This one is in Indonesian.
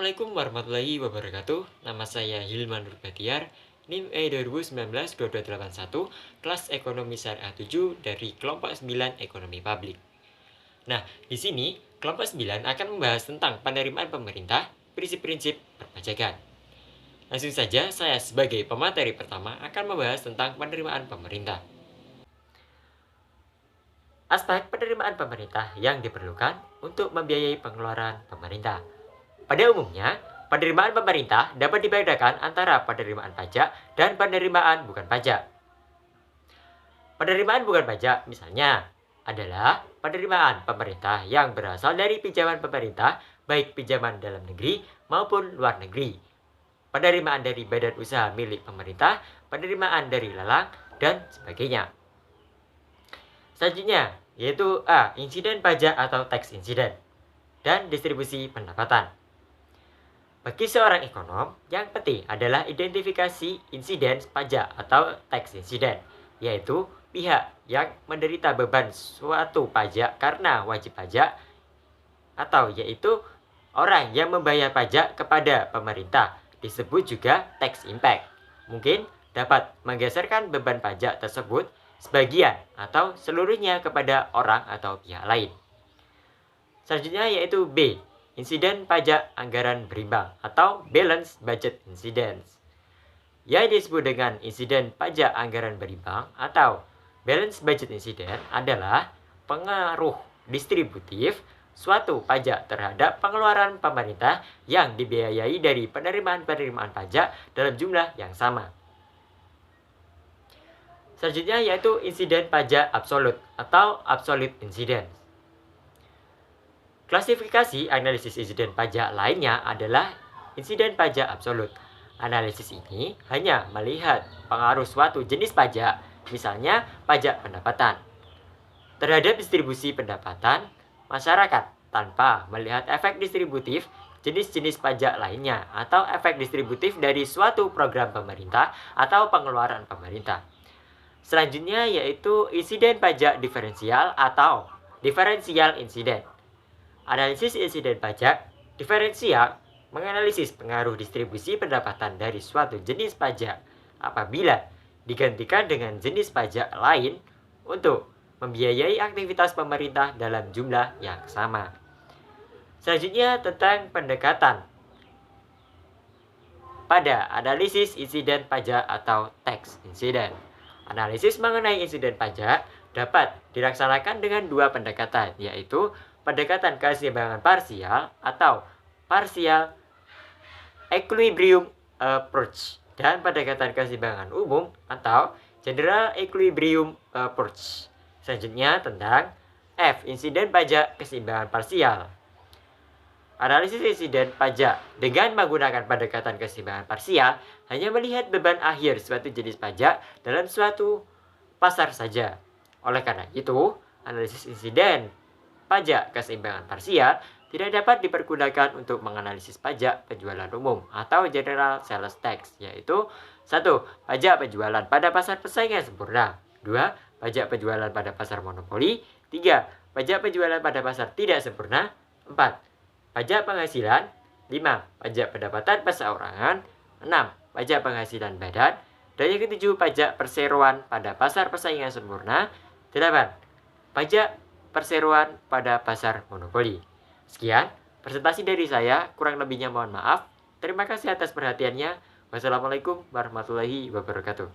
Assalamualaikum warahmatullahi wabarakatuh. Nama saya Hilman Nurbatiar, NIM E2019-2281, kelas Ekonomi Syariah 7 dari kelompok 9 Ekonomi Publik. Nah, di sini kelompok 9 akan membahas tentang penerimaan pemerintah, prinsip-prinsip perpajakan. Langsung saja, saya sebagai pemateri pertama akan membahas tentang penerimaan pemerintah. Aspek penerimaan pemerintah yang diperlukan untuk membiayai pengeluaran pemerintah. Pada umumnya, penerimaan pemerintah dapat dibedakan antara penerimaan pajak dan penerimaan bukan pajak. Penerimaan bukan pajak misalnya adalah penerimaan pemerintah yang berasal dari pinjaman pemerintah, baik pinjaman dalam negeri maupun luar negeri. Penerimaan dari badan usaha milik pemerintah, penerimaan dari lelang, dan sebagainya. Selanjutnya, yaitu A. Insiden pajak atau tax incident, dan distribusi pendapatan. Bagi seorang ekonom, yang penting adalah identifikasi insiden pajak atau tax incident, yaitu pihak yang menderita beban suatu pajak karena wajib pajak, atau yaitu orang yang membayar pajak kepada pemerintah, disebut juga tax impact. Mungkin dapat menggeserkan beban pajak tersebut sebagian atau seluruhnya kepada orang atau pihak lain. Selanjutnya yaitu B. Insiden pajak anggaran berimbang atau balance budget incidents. Yang disebut dengan insiden pajak anggaran berimbang atau balance budget incident adalah pengaruh distributif suatu pajak terhadap pengeluaran pemerintah yang dibiayai dari penerimaan-penerimaan pajak dalam jumlah yang sama. Selanjutnya yaitu insiden pajak absolut atau absolute incidents. Klasifikasi analisis insiden pajak lainnya adalah insiden pajak absolut. Analisis ini hanya melihat pengaruh suatu jenis pajak, misalnya pajak pendapatan, terhadap distribusi pendapatan masyarakat tanpa melihat efek distributif jenis-jenis pajak lainnya atau efek distributif dari suatu program pemerintah atau pengeluaran pemerintah. Selanjutnya yaitu insiden pajak diferensial atau differential incident. Analisis insiden pajak diferensial menganalisis pengaruh distribusi pendapatan dari suatu jenis pajak apabila digantikan dengan jenis pajak lain untuk membiayai aktivitas pemerintah dalam jumlah yang sama. Selanjutnya tentang pendekatan pada analisis insiden pajak atau tax incident. Analisis mengenai insiden pajak dapat dilaksanakan dengan dua pendekatan, yaitu pendekatan keseimbangan parsial atau partial equilibrium approach dan pendekatan keseimbangan umum atau general equilibrium approach. Selanjutnya tentang F. Insiden pajak keseimbangan parsial. Analisis insiden pajak dengan menggunakan pendekatan keseimbangan parsial hanya melihat beban akhir suatu jenis pajak dalam suatu pasar saja. Oleh karena itu, analisis insiden pajak keseimbangan parsial tidak dapat dipergunakan untuk menganalisis pajak penjualan umum atau general sales tax, yaitu 1. Pajak penjualan pada pasar persaingan sempurna, 2. Pajak penjualan pada pasar monopoli, 3. Pajak penjualan pada pasar tidak sempurna, 4. Pajak penghasilan, 5. Pajak pendapatan perseorangan, 6. Pajak penghasilan badan, dan yang ketujuh pajak perseroan pada pasar persaingan sempurna, 8. Pajak perseroan pada pasar monopoli. Sekian presentasi dari saya, kurang lebihnya mohon maaf. Terima kasih atas perhatiannya. Wassalamualaikum warahmatullahi wabarakatuh.